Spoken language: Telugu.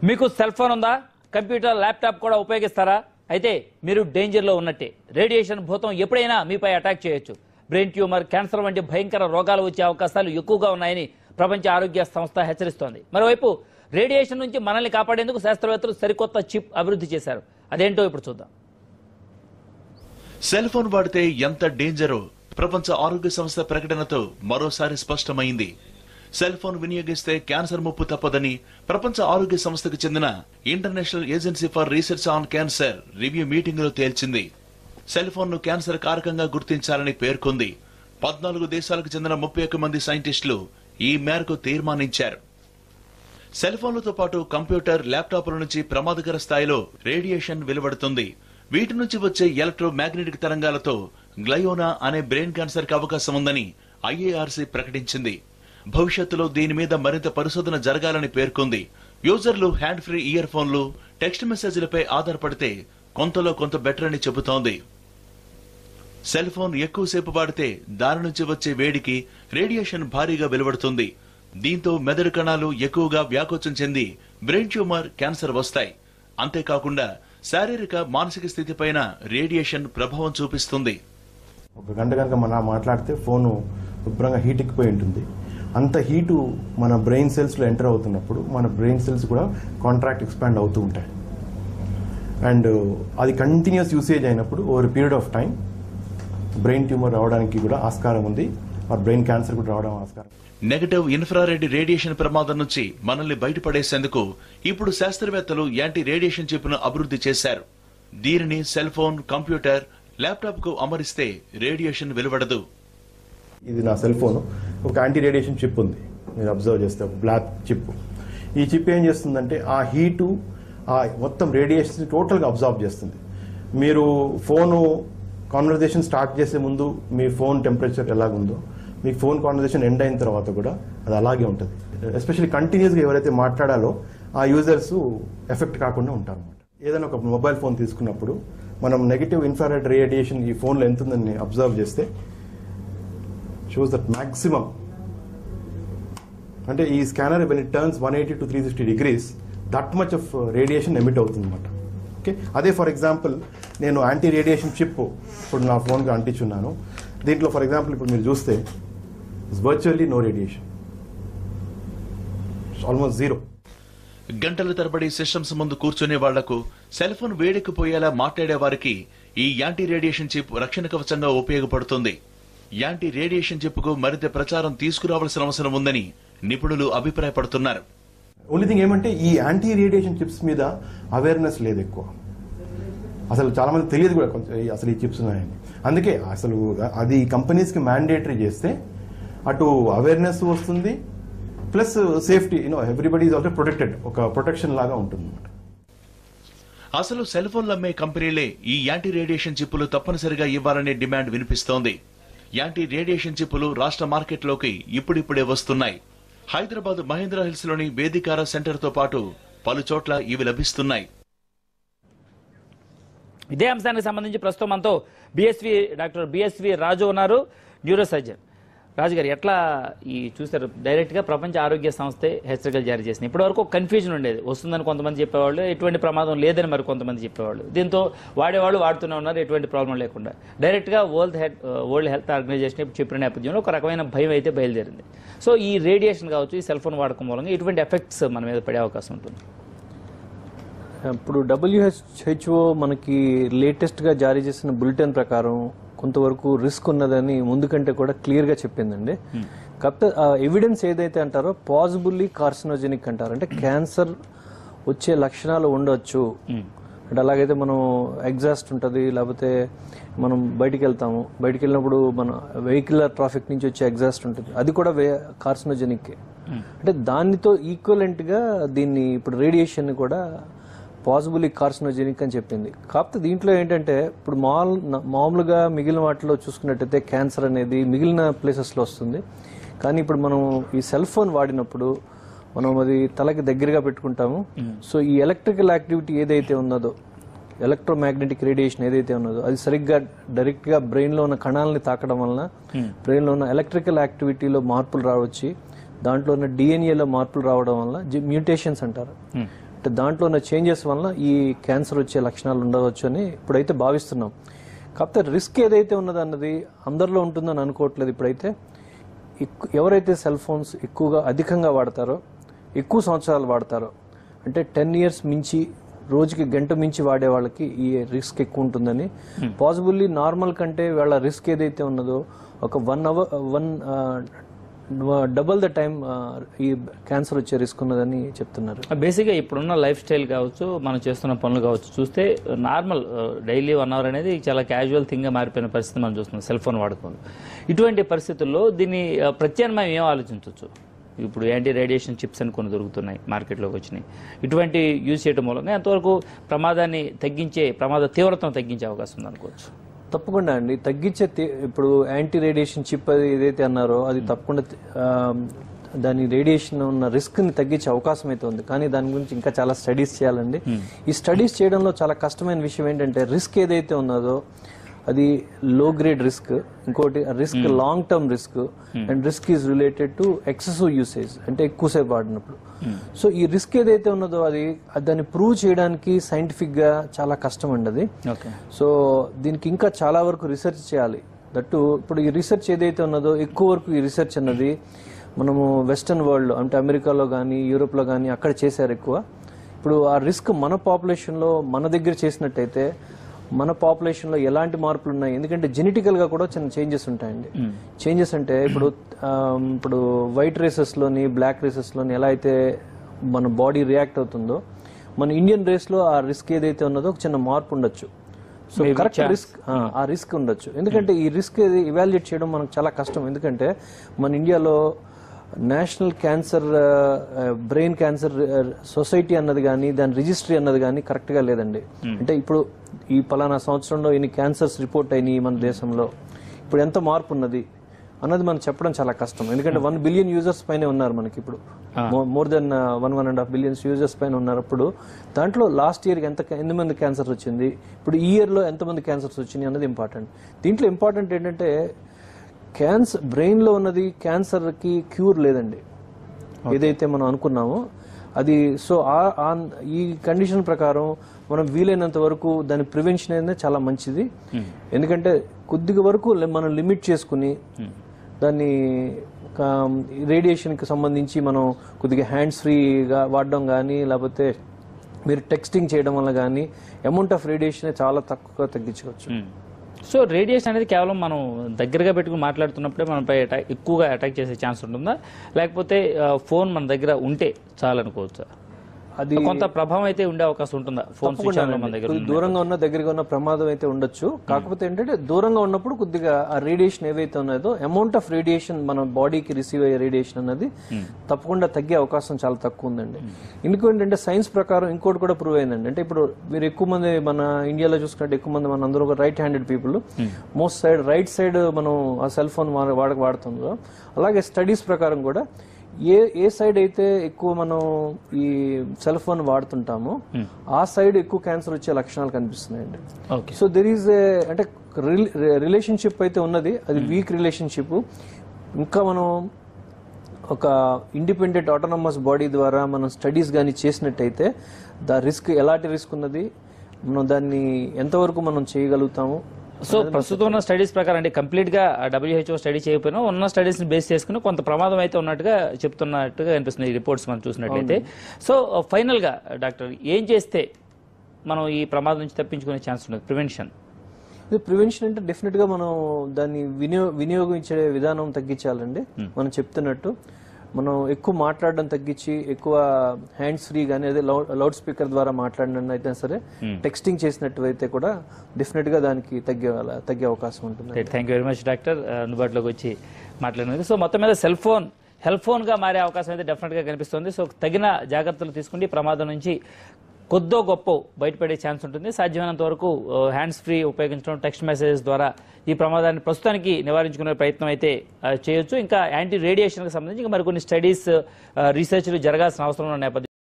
మీకు సెల్ ఫోన్ ఉందా? కంప్యూటర్, ల్యాప్టాప్ కూడా ఉపయోగిస్తారా? అయితే మీరు డేంజర్లో ఉన్నట్టే. రేడియేషన్ భూతం ఎప్పుడైనా మీపై అటాక్ చేయొచ్చు. బ్రెయిన్ ట్యూమర్, క్యాన్సర్ వంటి భయంకర రోగాలు వచ్చే అవకాశాలు ఎక్కువగా ఉన్నాయని ప్రపంచ ఆరోగ్య సంస్థ హెచ్చరిస్తోంది. మరోవైపు రేడియేషన్ నుంచి మనల్ని కాపాడేందుకు శాస్త్రవేత్తలు సరికొత్త చిప్ అభివృద్ధి చేశారు. అదేంటో ఇప్పుడు చూద్దాం. సెల్ ఫోన్ వాడితే ఎంత డేంజరో ప్రపంచ ఆరోగ్య సంస్థ ప్రకటనతో మరోసారి స్పష్టమైంది. సెల్ ఫోన్ వినియోగిస్తే క్యాన్సర్ ముప్పు తప్పదని ప్రపంచ ఆరోగ్య సంస్థకు చెందిన international agency for research on cancer review meeting లో తేల్చింది. సెల్ ఫోన్ ను క్యాన్సర్ కారకంగా గుర్తించాలని పేర్కొంది. 14 దేశాలకు చెందిన 31 మంది సైంటిస్టులు ఈ మేరకు తీర్మానించారు. సెల్ ఫోన్లతో పాటు కంప్యూటర్, ల్యాప్టాప్ల నుంచి ప్రమాదకర స్థాయిలో రేడియేషన్ వెలువడుతుంది. వీటి నుంచి వచ్చే ఎలక్ట్రోమాగ్నెటిక్ తరంగాలతో గ్లయోనా అనే బ్రెయిన్ క్యాన్సర్ కి అవకాశం ఉందని ఐఏఆర్సీ ప్రకటించింది. భవిష్యత్తులో దీని మీద మరింత పరిశోధన జరగాలని పేర్కొంది. యూజర్లు హ్యాండ్ ఫ్రీ ఇయర్ ఫోన్లు, టెక్స్ట్ మెసేజ్లపై ఆధారపడితే కొంతలో కొంత బెటర్ అని చెబుతోంది. సెల్ ఫోన్ ఎక్కువసేపు వాడితే దాని నుంచి వచ్చే వేడికి రేడియేషన్ భారీగా వెలువడుతుంది. దీంతో మెదడు కణాలు ఎక్కువగా వ్యాకోచం చెంది బ్రెయిన్ ట్యూమర్, క్యాన్సర్ వస్తాయి. అంతేకాకుండా శారీరక, మానసిక స్థితిపైన రేడియేషన్ ప్రభావం చూపిస్తుంది. ఒక గంట కనుక మనం మాట్లాడితే ఫోను శుభ్రంగా హీట్ ఎక్కిపోయి ఉంటుంది. అంత హీటు మన బ్రెయిన్ సెల్స్లో ఎంటర్ అవుతున్నప్పుడు మన బ్రెయిన్ సెల్స్ కూడా కాంట్రాక్ట్, ఎక్స్పాండ్ అవుతూ ఉంటాయి. అండ్ అది కంటిన్యూస్ యూసేజ్ అయినప్పుడు over period of time brain tumour రావడానికి కూడా ఆస్కారం ఉంది. బ్రెయిన్ క్యాన్సర్ కూడా రావడం ఆస్కారం. నెగటివ్ ఇన్ఫ్రారెడ్ రేడియేషన్ ప్రమాదం నుంచి మనల్ని బయటపడేసేందుకు ఇప్పుడు శాస్త్రవేత్తలు యాంటీ రేడియేషన్ చిప్ ను అభివృద్ధి చేశారు. దీనిని సెల్ ఫోన్, కంప్యూటర్, ల్యాప్టాప్ కు అమరిస్తే రేడియేషన్ వెలువడదు. ఇది నా సెల్ ఫోన్, ఒక యాంటీ రేడియేషన్ చిప్ ఉంది. మీరు అబ్జర్వ్ చేస్తే ఒక బ్లాక్ చిప్. ఈ చిప్ ఏం చేస్తుందంటే ఆ హీటు, ఆ మొత్తం రేడియేషన్ టోటల్గా అబ్జర్వ్ చేస్తుంది. మీరు ఫోను కాన్వర్జేషన్ స్టార్ట్ చేసే ముందు మీ ఫోన్ టెంపరేచర్ ఎలాగుందో మీ ఫోన్ కాన్వర్జేషన్ ఎండ్ అయిన తర్వాత కూడా అది అలాగే ఉంటుంది. ఎస్పెషల్లీ కంటిన్యూస్గా ఎవరైతే మాట్లాడాలో ఆ యూజర్స్ ఎఫెక్ట్ కాకుండా ఉంటారు. ఏదైనా ఒక మొబైల్ ఫోన్ తీసుకున్నప్పుడు మనం నెగటివ్ ఇన్ఫ్రారెడ్ రేడియేషన్ ఈ ఫోన్లో ఎంత ఉందని అబ్జర్వ్ చేస్తే షోస్ దట్ మ్యాక్సిమం, అంటే ఈ scanner when it turns 180 to 360 degrees that much of radiation emit అవుతుంది అనమాట. ఓకే, అదే ఫర్ ఎగ్జాంపుల్ నేను యాంటీ రేడియేషన్ చిప్ ఇప్పుడు నా ఫోన్కి అంటించున్నాను. దీంట్లో ఫర్ ఎగ్జాంపుల్ ఇప్పుడు మీరు చూస్తే virtually no radiation, almost zero. గంటల తరబడి సిస్టమ్స్ ముందు కూర్చునే వాళ్లకు, సెల్ ఫోన్ వేడెక్కిపోయేలా మాట్లాడే వారికి ఈ యాంటీ రేడియేషన్ చిప్ రక్షణ కవచంగా ఉపయోగపడుతుంది. యాంటీ రేడియేషన్ చిప్ కు మరింత ప్రచారం తీసుకురావాల్సిన అవసరం ఉందని నిపుణులు అభిప్రాయపడుతున్నారు. ఓన్లీ థింగ్ ఏమంటే ఈ యాంటీ రేడియేషన్ చిప్స్ మీద అవేర్నెస్ లేదు ఎక్కువ. అసలు చాలా మంది తెలియదు కూడా అసలు ఈ చిప్స్ ఉన్నాయని. అందుకే అసలు అది కంపెనీస్కి మ్యాండేటరీ చేస్తే అటు అవేర్నెస్ వస్తుంది, plus safety, everybody is also protected, ఒక ప్రొటెక్షన్ లాగా ఉంటుంది అన్నమాట. అసలు సెల్ ఫోన్లు అమ్మే కంపెనీలే ఈ యాంటీ రేడియేషన్ చిప్పులు తప్పనిసరిగా ఇవ్వాలనే డిమాండ్ వినిపిస్తోంది. యాంటీ రేడియేషన్ చిప్పులు రాష్ట్ర మార్కెట్లోకి ఇప్పుడిప్పుడే వస్తున్నాయి. హైదరాబాద్ మహేంద్ర హిల్స్ లోని వేదికార సెంటర్ తో పాటు పలు చోట్ల ఇవి లభిస్తున్నాయి. ఇదే అంశానికి సంబంధించి ప్రస్తుతం మనతో డాక్టర్ బిఎస్వి రాజు ఉన్నారు, న్యూరో సర్జన్. రాజు గారు, ఎట్లా ఈ చూసారు డైరెక్ట్గా ప్రపంచ ఆరోగ్య సంస్థే హెచ్చరికలు జారీ చేసింది. ఇప్పటివరకు కన్ఫ్యూజన్ ఉండేది, వస్తుందని కొంతమంది చెప్పేవాళ్ళు, ఎటువంటి ప్రమాదం లేదని మరి కొంతమంది చెప్పేవాళ్ళు. దీంతో వాడేవాళ్ళు వాడుతూనే ఉన్నారు, ఎటువంటి ప్రాబ్లం లేకుండా. డైరెక్ట్గా వరల్డ్ హెల్త్ ఆర్గనైజేషన్ చెప్పిన నేపథ్యంలో ఒక రకమైన భయం అయితే బయలుదేరింది. సో ఈ రేడియేషన్ కావచ్చు, ఈ సెల్ ఫోన్ వాడకం మూలంగా ఎటువంటి ఎఫెక్ట్స్ మన మీద పడే అవకాశం ఉంటుంది? ఇప్పుడు WHO మనకి లేటెస్ట్గా జారీ చేసిన బులెటిన్ ప్రకారం కొంతవరకు రిస్క్ ఉన్నదని ముందు కంటే కూడా క్లియర్గా చెప్పిందండి. కాకపోతే ఎవిడెన్స్ ఏదైతే అంటారో పాజిబుల్లీ కార్సినోజెనిక్ అంటారు, అంటే క్యాన్సర్ వచ్చే లక్షణాలు ఉండొచ్చు. అంటే అలాగైతే మనం ఎగ్జాస్ట్ ఉంటుంది, లేకపోతే మనం బయటికి వెళ్ళినప్పుడు మన వెహికులర్ ట్రాఫిక్ నుంచి వచ్చే ఎగ్జాస్ట్ ఉంటుంది, అది కూడా కార్సినోజెనిక్. అంటే దానితో ఈక్వలెంట్గా దీన్ని ఇప్పుడు రేడియేషన్ కూడా పాసిబుల్లీ కార్సినోజెనిక్ అని చెప్పింది. కాకపోతే దీంట్లో ఏంటంటే ఇప్పుడు మామూలుగా మిగిలిన వాటిలో చూసుకున్నట్టయితే క్యాన్సర్ అనేది మిగిలిన ప్లేసెస్లో వస్తుంది. కానీ ఇప్పుడు మనం ఈ సెల్ ఫోన్ వాడినప్పుడు మనం అది తలకి దగ్గరగా పెట్టుకుంటాము. సో ఈ ఎలక్ట్రికల్ యాక్టివిటీ ఏదైతే ఉన్నదో, ఎలక్ట్రోమాగ్నెటిక్ రేడియేషన్ ఏదైతే ఉన్నదో, అది సరిగ్గా డైరెక్ట్గా బ్రెయిన్లో ఉన్న కణాలని తాకడం వలన బ్రెయిన్లో ఉన్న ఎలక్ట్రికల్ యాక్టివిటీలో మార్పులు రావచ్చు. దాంట్లో ఉన్న డిఎన్ఏలో మార్పులు రావడం వల్ల మ్యూటేషన్స్ అంటారు. దాంట్లో ఉన్న చేంజెస్ వలన ఈ క్యాన్సర్ వచ్చే లక్షణాలు ఉండవచ్చు అని ఇప్పుడైతే భావిస్తున్నాం. కాకపోతే రిస్క్ ఏదైతే ఉన్నదన్నది అందరిలో ఉంటుందని అనుకోవట్లేదు. ఇప్పుడైతే ఎవరైతే సెల్ ఫోన్స్ ఎక్కువగా అధికంగా వాడతారో, ఎక్కువ సంవత్సరాలు వాడతారో, అంటే 10 years మించి రోజుకి గంట మించి వాడే వాళ్ళకి ఈ రిస్క్ ఎక్కువ ఉంటుందని, పాసిబుల్లీ నార్మల్ కంటే వాళ్ళ రిస్క్ ఏదైతే ఉన్నదో ఒక 1 hour డబుల్ ద టైం ఈ క్యాన్సర్ వచ్చే రిస్క్ ఉన్నదని చెప్తున్నారు. బేసిక్గా ఇప్పుడున్న లైఫ్ స్టైల్ కావచ్చు, మనం చేస్తున్న పనులు కావచ్చు చూస్తే నార్మల్ డైలీ 1 hour అనేది చాలా క్యాజువల్ థింగ్గా మారిపోయిన పరిస్థితి మనం చూస్తున్నాం సెల్ ఫోన్ వాడుకోవాలి. ఇటువంటి పరిస్థితుల్లో దీన్ని ప్రత్యామ్నాయం ఏం ఆలోచించవచ్చు? ఇప్పుడు యాంటీ రేడియేషన్ చిప్స్ అని కొన్ని దొరుకుతున్నాయి, మార్కెట్లోకి వచ్చినాయి. ఇటువంటి యూజ్ చేయడం మూలంగా ఎంతవరకు ప్రమాదాన్ని తగ్గించే, ప్రమాద తీవ్రతను తగ్గించే అవకాశం ఉంది అనుకోవచ్చు? తప్పకుండా అండి, తగ్గించే ఇప్పుడు యాంటీ రేడియేషన్ చిప్ అది ఏదైతే అన్నారో అది తప్పకుండా దాని రేడియేషన్ ఉన్న రిస్క్ ని తగ్గించే అవకాశం అయితే ఉంది. కానీ దాని గురించి ఇంకా చాలా స్టడీస్ చేయాలండి. ఈ స్టడీస్ చేయడంలో చాలా కష్టమైన విషయం ఏంటంటే రిస్క్ ఏదైతే ఉన్నదో అది లో గ్రేడ్ రిస్క్, ఇంకోటి risk long term risk, and risk is related to excessive usage, అంటే ఎక్కువసేపు వాడినప్పుడు. సో ఈ రిస్క్ ఏదైతే ఉన్నదో అది దాన్ని ప్రూవ్ చేయడానికి సైంటిఫిక్ గా చాలా కష్టం అండి అది. సో దీనికి ఇంకా చాలా వరకు రీసెర్చ్ చేయాలి. దట్టు ఇప్పుడు ఈ రీసెర్చ్ ఏదైతే ఉన్నదో ఎక్కువ వరకు ఈ రీసెర్చ్ అన్నది మనము వెస్టర్న్ వరల్డ్ అంటే అమెరికాలో కానీ యూరోప్లో కానీ అక్కడ చేశారు ఎక్కువ. ఇప్పుడు ఆ రిస్క్ మన పాపులేషన్లో మన దగ్గర చేసినట్టయితే మన పాపులేషన్లో ఎలాంటి మార్పులు ఉన్నాయి, ఎందుకంటే జెనెటికల్గా కూడా చిన్న చేంజెస్ ఉంటాయండి. చేంజెస్ అంటే ఇప్పుడు వైట్ రేసెస్లోని బ్లాక్ రేసెస్లోని ఎలా అయితే మన బాడీ రియాక్ట్ అవుతుందో మన ఇండియన్ రేస్లో ఆ రిస్క్ ఏదైతే ఉన్నదో ఒక చిన్న మార్పు ఉండొచ్చు. సో కరెక్ట్ రిస్క్ ఆ రిస్క్ ఉండొచ్చు. ఎందుకంటే ఈ రిస్క్ ఇవాల్యుయేట్ చేయడం మనకు చాలా కష్టం. ఎందుకంటే మన ఇండియాలో national cancer brain cancer society అన్నది కానీ దాని రిజిస్ట్రీ అన్నది కానీ కరెక్ట్గా లేదండి. అంటే ఇప్పుడు ఈ పలానా సంవత్సరంలో ఇన్ని క్యాన్సర్స్ రిపోర్ట్ అయినాయి మన దేశంలో, ఇప్పుడు ఎంత మార్పు ఉన్నది అన్నది మనం చెప్పడం చాలా కష్టం. ఎందుకంటే 1 billion యూజర్స్ పైన ఉన్నారు మనకి ఇప్పుడు, మోర్ దెన్ 1.5 billion యూజర్స్ పైన ఉన్నప్పుడు దాంట్లో లాస్ట్ ఇయర్కి ఎంతమంది క్యాన్సర్స్ వచ్చింది, ఇప్పుడు ఈ ఇయర్లో ఎంతమంది క్యాన్సర్స్ వచ్చినాయి అన్నది ఇంపార్టెంట్. దీంట్లో ఇంపార్టెంట్ ఏంటంటే బ్రెయిన్లో ఉన్నది క్యాన్సర్కి క్యూర్ లేదండి ఏదైతే మనం అనుకున్నామో అది. సో ఈ కండిషన్ ప్రకారం మనం వీలైనంత వరకు దాని ప్రివెన్షన్ అనేది చాలా మంచిది. ఎందుకంటే కొద్దిగా వరకు మనం లిమిట్ చేసుకుని దాన్ని రేడియేషన్కి సంబంధించి మనం కొద్దిగా హ్యాండ్స్ ఫ్రీగా వాడడం కానీ లేకపోతే మీరు టెక్స్టింగ్ చేయడం వల్ల కానీ అమౌంట్ ఆఫ్ రేడియేషన్ చాలా తక్కువగా తగ్గించుకోవచ్చు. సో రేడియేషన్ అనేది కేవలం మనం దగ్గరగా పెట్టుకుని మాట్లాడుతున్నప్పుడే మనపై ఎక్కువగా అటాక్ చేసే ఛాన్స్ ఉంటుందా, లేకపోతే ఫోన్ మన దగ్గర ఉంటే చాలనుకోవచ్చా? అది కొంత ప్రభావం అయితే ఉండే అవకాశం ఉంటుందా? ఫోన్ మన దగ్గర దూరంగా ఉన్న దగ్గరగా ఉన్న ప్రమాదం అయితే ఉండొచ్చు. కాకపోతే ఏంటంటే దూరంగా ఉన్నప్పుడు కొద్దిగా ఆ రేడియేషన్ ఏవైతే ఉన్నదో అమౌంట్ ఆఫ్ రేడియేషన్ మన బాడీకి రిసీవ్ అయ్యే రేడియేషన్ అన్నది తప్పకుండా తగ్గే అవకాశం చాలా తక్కువ ఉందండి. ఇంకోటంటే సైన్స్ ప్రకారం ఇంకోటి కూడా ప్రూవ్ అయిందండి. అంటే ఇప్పుడు మీరు ఎక్కువ మంది మన ఇండియాలో చూసుకుంటే ఎక్కువ మంది మన అందరూ right handed people, most right side మనం ఆ సెల్ ఫోన్ వాడుతుందో, అలాగే స్టడీస్ ప్రకారం కూడా ఏ సైడ్ అయితే ఎక్కువ మనం ఈ సెల్ ఫోన్ వాడుతుంటామో ఆ సైడ్ ఎక్కువ క్యాన్సర్ వచ్చే లక్షణాలు కనిపిస్తున్నాయండి. సో దెర్ ఈజ్ అంటే రిలేషన్షిప్ అయితే ఉన్నది, అది వీక్ రిలేషన్షిప్. ఇంకా మనం ఒక ఇండిపెండెంట్ ఆటోనమస్ బాడీ ద్వారా మనం స్టడీస్ కానీ చేసినట్టయితే ఎలాంటి రిస్క్ ఉన్నది, మనం దాన్ని ఎంతవరకు మనం చేయగలుగుతాము. సో ప్రస్తుతం ఉన్న స్టడీస్ ప్రకారం అంటే కంప్లీట్గా WHO స్టడీ చేయకపోయినా ఉన్న స్టడీస్ని బేస్ చేసుకుని కొంత ప్రమాదం అయితే ఉన్నట్టుగా చెప్తున్నట్టుగా అనిపిస్తుంది ఈ రిపోర్ట్స్ మనం చూసినట్లయితే. సో ఫైనల్గా డాక్టర్ ఏం చేస్తే మనం ఈ ప్రమాదం నుంచి తప్పించుకునే ఛాన్స్ ఉంటుంది? ప్రివెన్షన్ అంటే డెఫినెట్గా మనం దాన్ని వినియోగించే విధానం తగ్గించాలండి. మనం చెప్తున్నట్టు మనం ఎక్కువ మాట్లాడడం తగ్గించి ఎక్కువ హ్యాండ్స్ ఫ్రీ కానీ అదే లౌడ్ స్పీకర్ ద్వారా మాట్లాడడం అయితే సరే, టెక్స్టింగ్ చేసినట్టు అయితే కూడా డెఫినెట్ గా దానికి తగ్గే అవకాశం ఉంటుంది. Thank you very much doctor, అందుబాటులోకి వచ్చి మాట్లాడినందుకు. సో మొత్తం మీద సెల్ ఫోన్ హెల్ప్ ఫోన్ గా మారే అవకాశం అయితే డెఫినెట్ గా కనిపిస్తుంది. సో తగిన జాగ్రత్తలు తీసుకుంటే ప్రమాదం నుంచి కొద్దో గొప్ప బయటపడే ఛాన్స్ ఉంటుంది. సాధ్యమైనంత వరకు హ్యాండ్స్ ఫ్రీ ఉపయోగించడం, టెక్స్ట్ మెసేజెస్ ద్వారా ఈ ప్రమాదాన్ని ప్రస్తుతానికి నివారించుకునే ప్రయత్నం అయితే చేయొచ్చు. ఇంకా యాంటీ రేడియేషన్కి సంబంధించి ఇంకా మరికొన్ని స్టడీస్ రీసెర్చ్లు జరగాల్సిన అవసరం ఉన్న నేపథ్యం